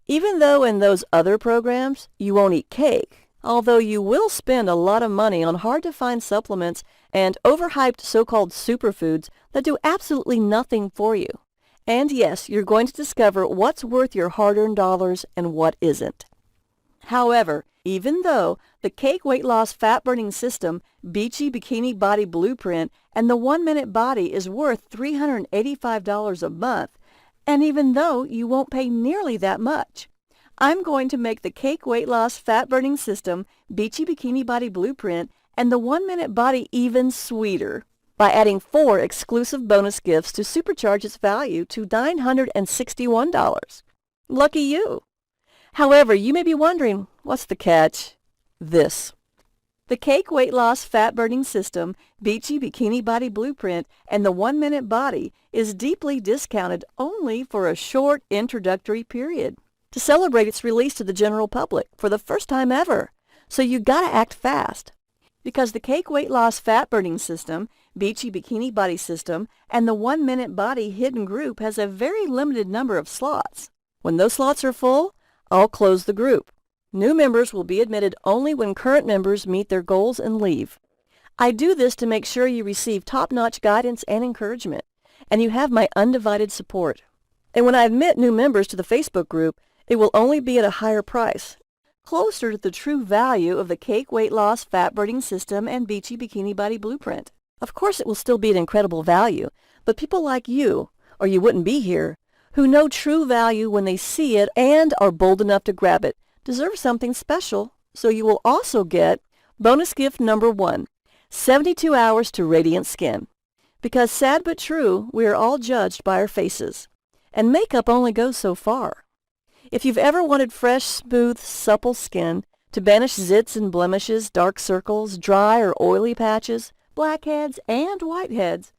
Even though in those other programs, you won't eat cake, although you will spend a lot of money on hard-to-find supplements and overhyped so-called superfoods that do absolutely nothing for you. And yes, you're going to discover what's worth your hard-earned dollars and what isn't. However, even though the Cake Weight Loss Fat Burning System, Beachy Bikini Body Blueprint, and the 1 Minute Body is worth $385 a month, and even though you won't pay nearly that much, I'm going to make the Cake Weight Loss Fat Burning System, Beachy Bikini Body Blueprint, and the 1 Minute Body even sweeter by adding 4 exclusive bonus gifts to supercharge its value to $961. Lucky you! However, you may be wondering, what's the catch? This. The Cake Weight Loss Fat Burning System, Beachy Bikini Body Blueprint, and the 1 Minute Body is deeply discounted only for a short introductory period to celebrate its release to the general public for the first time ever. So you gotta act fast. Because the Cake Weight Loss Fat Burning System, Beachy Bikini Body System, and the 1 Minute Body hidden group has a very limited number of slots. When those slots are full, I'll close the group. New members will be admitted only when current members meet their goals and leave. I do this to make sure you receive top-notch guidance and encouragement, and you have my undivided support. And when I admit new members to the Facebook group, it will only be at a higher price, closer to the true value of the Cake Weight Loss Fat Burning System and Beachy Bikini Body Blueprint. Of course it will still be an incredible value, but people like you, or you wouldn't be here, who know true value when they see it and are bold enough to grab it, deserve something special. So you will also get bonus gift number 1, 72 hours to radiant skin. Because sad but true, we are all judged by our faces. And makeup only goes so far. If you've ever wanted fresh, smooth, supple skin to banish zits and blemishes, dark circles, dry or oily patches, blackheads and whiteheads,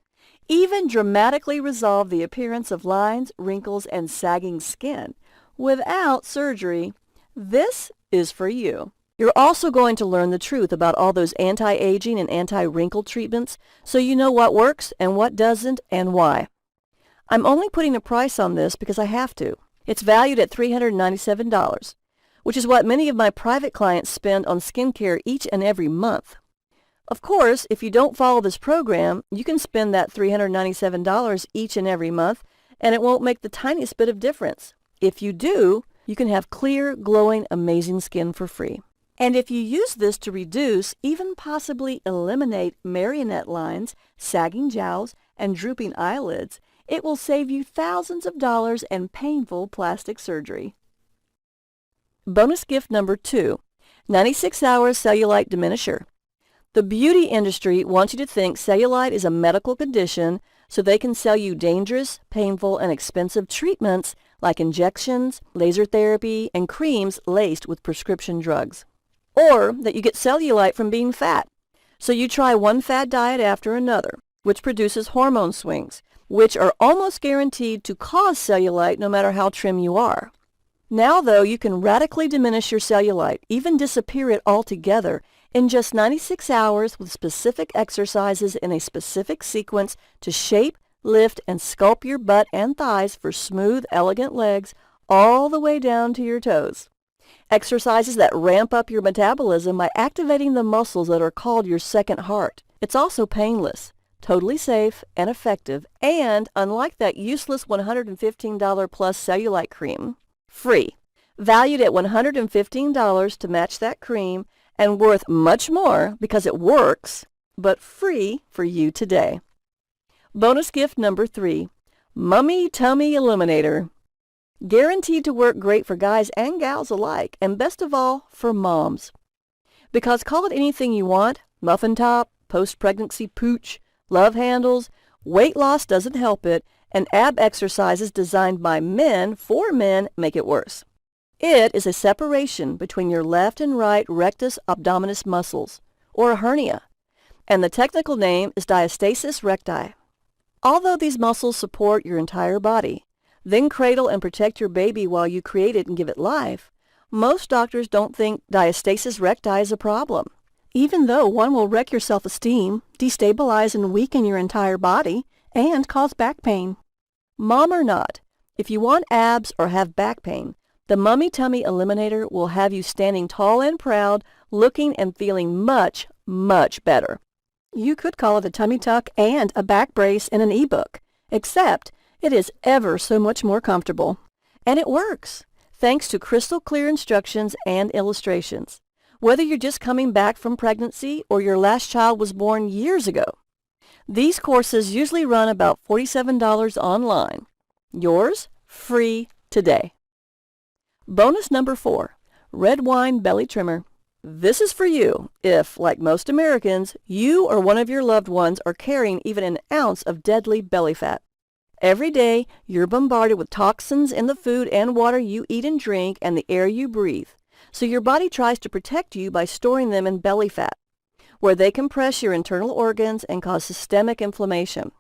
even dramatically resolve the appearance of lines, wrinkles, and sagging skin without surgery, this is for you. You're also going to learn the truth about all those anti-aging and anti-wrinkle treatments so you know what works and what doesn't and why. I'm only putting a price on this because I have to. It's valued at $397, which is what many of my private clients spend on skincare each and every month. Of course, if you don't follow this program, you can spend that $397 each and every month, and it won't make the tiniest bit of difference. If you do, you can have clear, glowing, amazing skin for free. And if you use this to reduce, even possibly eliminate marionette lines, sagging jowls, and drooping eyelids, it will save you thousands of dollars and painful plastic surgery. Bonus gift number 2, 96 Hours Cellulite Diminisher. The beauty industry wants you to think cellulite is a medical condition so they can sell you dangerous, painful, and expensive treatments like injections, laser therapy, and creams laced with prescription drugs. Or that you get cellulite from being fat. So you try one fad diet after another, which produces hormone swings, which are almost guaranteed to cause cellulite no matter how trim you are. Now, though, you can radically diminish your cellulite, even disappear it altogether, in just 96 hours with specific exercises in a specific sequence to shape, lift, and sculpt your butt and thighs for smooth, elegant legs all the way down to your toes. Exercises that ramp up your metabolism by activating the muscles that are called your second heart. It's also painless, totally safe and effective, and unlike that useless $115 plus cellulite cream, free. Valued at $115 to match that cream and worth much more because it works, but free for you today. Bonus gift number 3, Mummy Tummy Eliminator. Guaranteed to work great for guys and gals alike, and best of all, for moms. Because call it anything you want, muffin top, post-pregnancy pooch, love handles, weight loss doesn't help it, and ab exercises designed by men for men make it worse. It is a separation between your left and right rectus abdominis muscles, or a hernia, and the technical name is diastasis recti. Although these muscles support your entire body, then cradle and protect your baby while you create it and give it life, most doctors don't think diastasis recti is a problem, even though one will wreck your self-esteem, destabilize and weaken your entire body, and cause back pain. Mom or not, if you want abs or have back pain, the Mummy Tummy Eliminator will have you standing tall and proud, looking and feeling much, much better. You could call it a tummy tuck and a back brace in an ebook, except it is ever so much more comfortable. And it works, thanks to crystal clear instructions and illustrations. Whether you're just coming back from pregnancy or your last child was born years ago. These courses usually run about $47 online. Yours, free today. Bonus number 4, Red Wine Belly Trimmer. This is for you if, like most Americans, you or one of your loved ones are carrying even an ounce of deadly belly fat. Every day, you're bombarded with toxins in the food and water you eat and drink and the air you breathe. So your body tries to protect you by storing them in belly fat, where they compress your internal organs and cause systemic inflammation.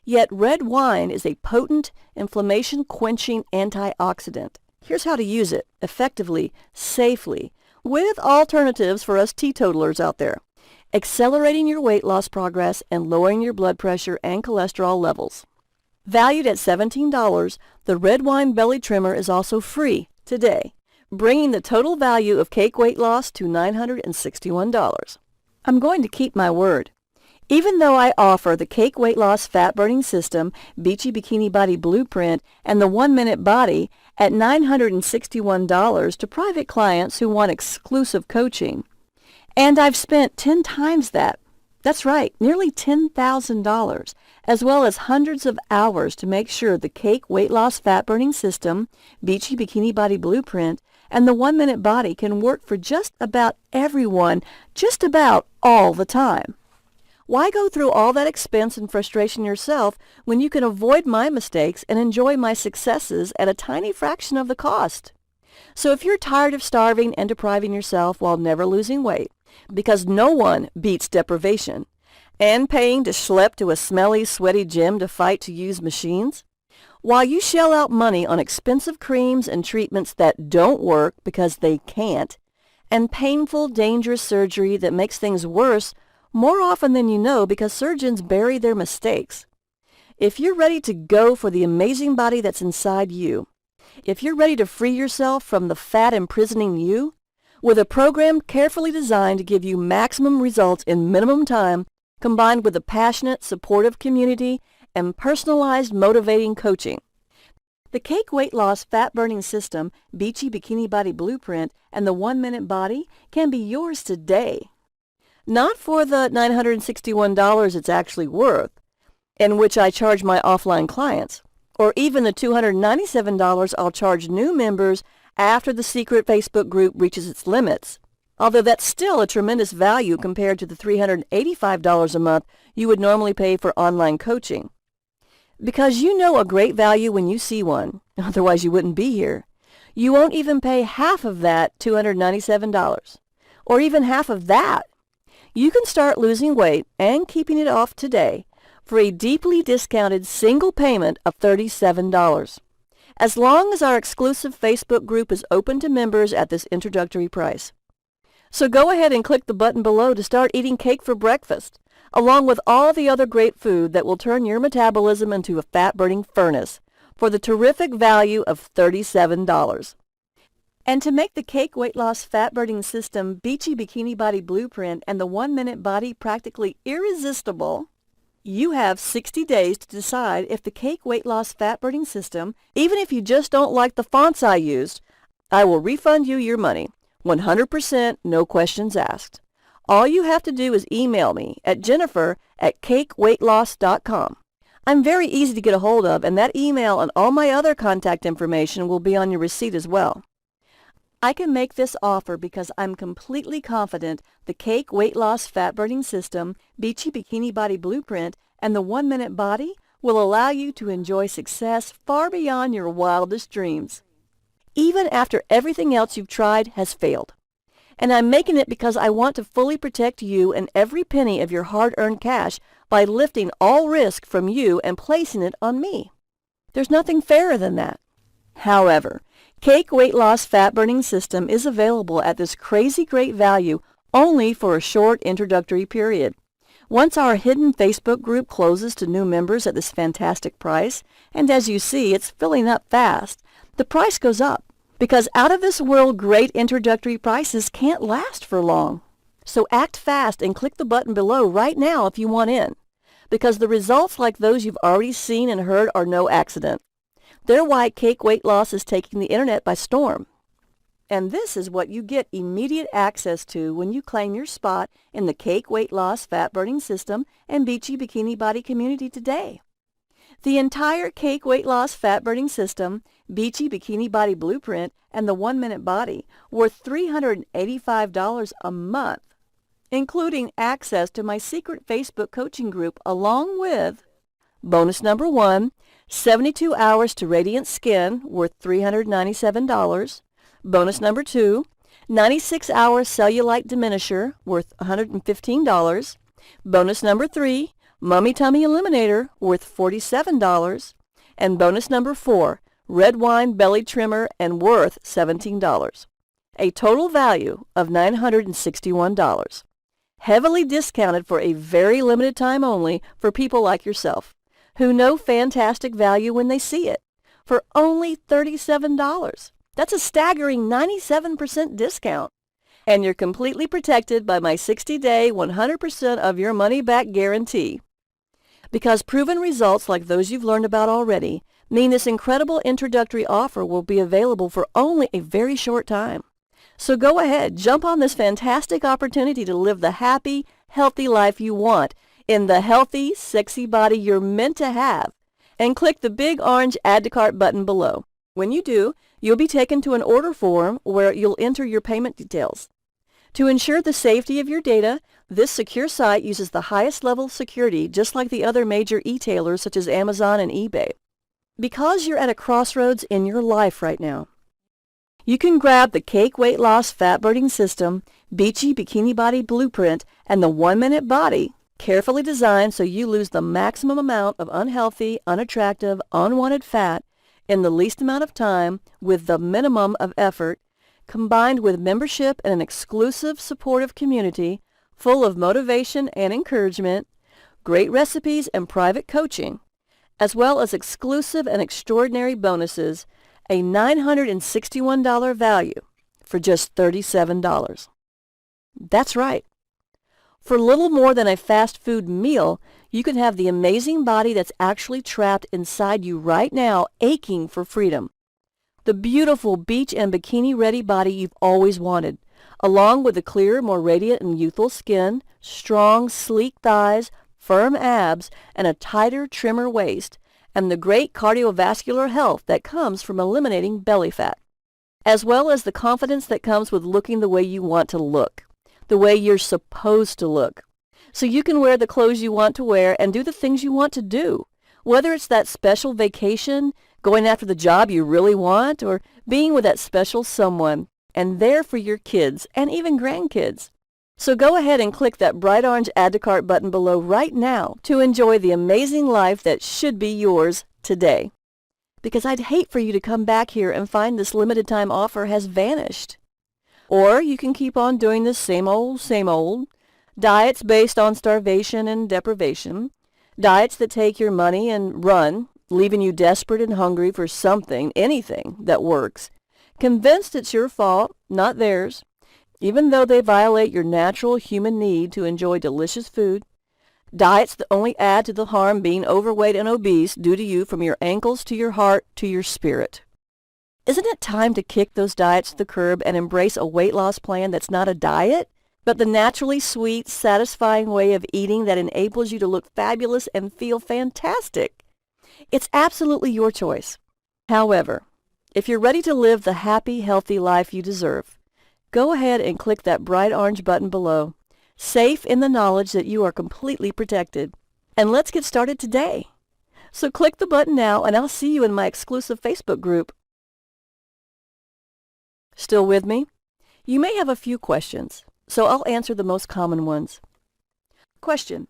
Yet red wine is a potent, inflammation-quenching antioxidant. Here's how to use it effectively, safely, with alternatives for us teetotalers out there, accelerating your weight loss progress and lowering your blood pressure and cholesterol levels. Valued at $17, the Red Wine Belly Trimmer is also free today, bringing the total value of cake weight loss to $961. I'm going to keep my word. Even though I offer the Cake Weight Loss Fat Burning System, Beachy Bikini Body Blueprint, and the 1-Minute Body at $961 to private clients who want exclusive coaching. And I've spent 10 times that That's right, nearly $10,000, as well as hundreds of hours to make sure the Cake Weight Loss Fat Burning System, Beachy Bikini Body Blueprint, and the 1 Minute Body can work for just about everyone, just about all the time. Why go through all that expense and frustration yourself when you can avoid my mistakes and enjoy my successes at a tiny fraction of the cost? So if you're tired of starving and depriving yourself while never losing weight, because no one beats deprivation, and paying to schlep to a smelly, sweaty gym to fight to use machines, while you shell out money on expensive creams and treatments that don't work because they can't, and painful, dangerous surgery that makes things worse more often than you know because surgeons bury their mistakes. If you're ready to go for the amazing body that's inside you, if you're ready to free yourself from the fat imprisoning you, with a program carefully designed to give you maximum results in minimum time, combined with a passionate, supportive community and personalized, motivating coaching, the Cake Weight Loss Fat Burning System, Beachy Bikini Body Blueprint, and the 1 Minute Body can be yours today. Not for the $961 it's actually worth, in which I charge my offline clients, or even the $297 I'll charge new members after the secret Facebook group reaches its limits, although that's still a tremendous value compared to the $385 a month you would normally pay for online coaching. Because you know a great value when you see one, otherwise you wouldn't be here. You won't even pay half of that $297, or even half of that. You can start losing weight and keeping it off today for a deeply discounted single payment of $37. As long as our exclusive Facebook group is open to members at this introductory price. So go ahead and click the button below to start eating cake for breakfast, along with all the other great food that will turn your metabolism into a fat-burning furnace for the terrific value of $37. And to make the Cake Weight Loss Fat Burning System, Beachy Bikini Body Blueprint, and the 1 Minute Body practically irresistible, you have 60 days to decide if the Cake Weight Loss Fat Burning System, even if you just don't like the fonts I used, I will refund you your money, 100%, no questions asked. All you have to do is email me at jennifer@cakeweightloss.com. I'm very easy to get a hold of, and that email and all my other contact information will be on your receipt as well. I can make this offer because I'm completely confident the Cake Weight Loss Fat Burning System, Beachy Bikini Body Blueprint, and the 1 Minute Body will allow you to enjoy success far beyond your wildest dreams, even after everything else you've tried has failed. And I'm making it because I want to fully protect you and every penny of your hard-earned cash by lifting all risk from you and placing it on me. There's nothing fairer than that. However, Cake Weight Loss Fat Burning System is available at this crazy great value only for a short introductory period. Once our hidden Facebook group closes to new members at this fantastic price, and as you see, it's filling up fast, the price goes up because out-of-this-world great introductory prices can't last for long. So act fast and click the button below right now if you want in, because the results like those you've already seen and heard are no accident. They're why Cake Weight Loss is taking the internet by storm. And this is what you get immediate access to when you claim your spot in the Cake Weight Loss Fat Burning System and Beachy Bikini Body community today. The entire Cake Weight Loss Fat Burning System, Beachy Bikini Body Blueprint, and the 1 Minute Body, worth $385 a month, including access to my secret Facebook coaching group along with bonus number 1, 72 hours to radiant skin, worth $397. Bonus number 2, 96 hours cellulite diminisher, worth $115. Bonus number 3, mummy tummy eliminator, worth $47. And bonus number 4, red wine belly trimmer, and worth $17. A total value of $961. Heavily discounted for a very limited time only for people like yourself, who know fantastic value when they see it, for only $37. That's a staggering 97% discount. And you're completely protected by my 60-day, 100% of your money back guarantee. Because proven results like those you've learned about already mean this incredible introductory offer will be available for only a very short time. So go ahead, jump on this fantastic opportunity to live the happy, healthy life you want in the healthy, sexy body you're meant to have, and click the big orange Add to Cart button below. When you do, you'll be taken to an order form where you'll enter your payment details. To ensure the safety of your data, this secure site uses the highest level of security just like the other major e-tailers such as Amazon and eBay. Because you're at a crossroads in your life right now, you can grab the Cake Weight Loss Fat Burning System, Beachy Bikini Body Blueprint, and the 1-Minute Body, carefully designed so you lose the maximum amount of unhealthy, unattractive, unwanted fat in the least amount of time with the minimum of effort, combined with membership in an exclusive supportive community full of motivation and encouragement, great recipes and private coaching, as well as exclusive and extraordinary bonuses, a $961 value for just $37. That's right. For little more than a fast food meal, you can have the amazing body that's actually trapped inside you right now, aching for freedom. The beautiful beach and bikini-ready body you've always wanted, along with the clearer, more radiant and youthful skin, strong, sleek thighs, firm abs, and a tighter, trimmer waist, and the great cardiovascular health that comes from eliminating belly fat, as well as the confidence that comes with looking the way you want to look, the way you're supposed to look, so you can wear the clothes you want to wear and do the things you want to do, whether it's that special vacation, going after the job you really want, or being with that special someone, and there for your kids and even grandkids. So go ahead and click that bright orange Add to Cart button below right now to enjoy the amazing life that should be yours today. Because I'd hate for you to come back here and find this limited time offer has vanished. Or you can keep on doing the same old, diets based on starvation and deprivation, diets that take your money and run, leaving you desperate and hungry for something, anything that works, convinced it's your fault, not theirs, even though they violate your natural human need to enjoy delicious food, diets that only add to the harm being overweight and obese do to you from your ankles to your heart to your spirit. Isn't it time to kick those diets to the curb and embrace a weight loss plan that's not a diet, but the naturally sweet, satisfying way of eating that enables you to look fabulous and feel fantastic? It's absolutely your choice. However, if you're ready to live the happy, healthy life you deserve, go ahead and click that bright orange button below, safe in the knowledge that you are completely protected. And let's get started today. So click the button now, and I'll see you in my exclusive Facebook group. Still with me? You may have a few questions, so I'll answer the most common ones. Question: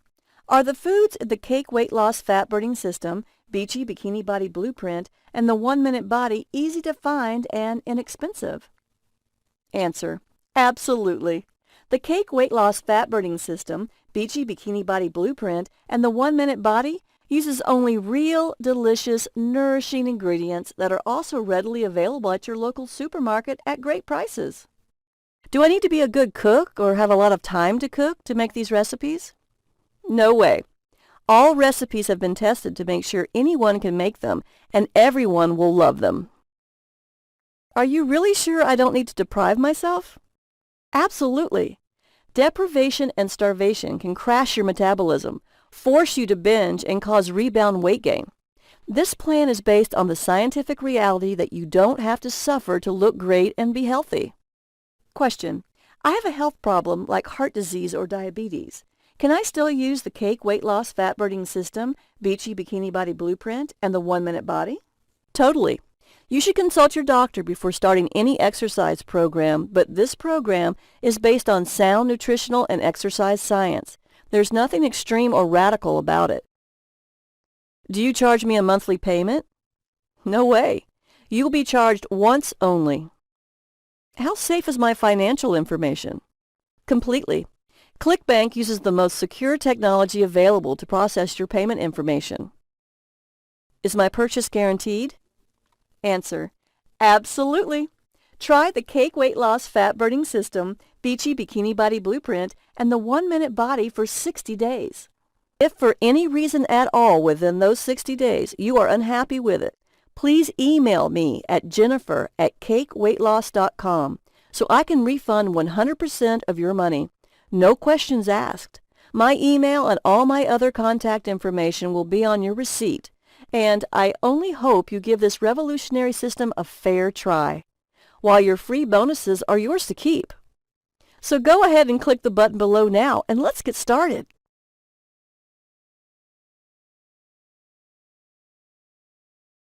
are the foods in the Cake Weight Loss Fat Burning System, Beachy Bikini Body Blueprint, and the 1-Minute Body easy to find and inexpensive? Answer: absolutely. The Cake Weight Loss Fat Burning System, Beachy Bikini Body Blueprint, and the 1-Minute Body uses only real, delicious, nourishing ingredients that are also readily available at your local supermarket at great prices. Do I need to be a good cook or have a lot of time to cook to make these recipes? No way. All recipes have been tested to make sure anyone can make them and everyone will love them. Are you really sure I don't need to deprive myself? Absolutely. Deprivation and starvation can crash your metabolism, force you to binge, and cause rebound weight gain. This plan is based on the scientific reality that you don't have to suffer to look great and be healthy. Question: I have a health problem like heart disease or diabetes. Can I still use the Cake Weight Loss Fat Burning System, Beachy Bikini Body Blueprint, and the 1-Minute Body? Totally. You should consult your doctor before starting any exercise program, but this program is based on sound nutritional and exercise science. There's nothing extreme or radical about it. Do you charge me a monthly payment? No way. You'll be charged once only. How safe is my financial information? Completely. ClickBank uses the most secure technology available to process your payment information. Is my purchase guaranteed? Answer: absolutely. Try the Cake Weight Loss Fat Burning System, Beachy Bikini Body Blueprint, and the 1-Minute Body for 60 days. If for any reason at all within those 60 days you are unhappy with it, please email me at jennifer@cakeweightloss.com so I can refund 100% of your money. No questions asked. My email and all my other contact information will be on your receipt, and I only hope you give this revolutionary system a fair try, while your free bonuses are yours to keep. So go ahead and click the button below now, and let's get started.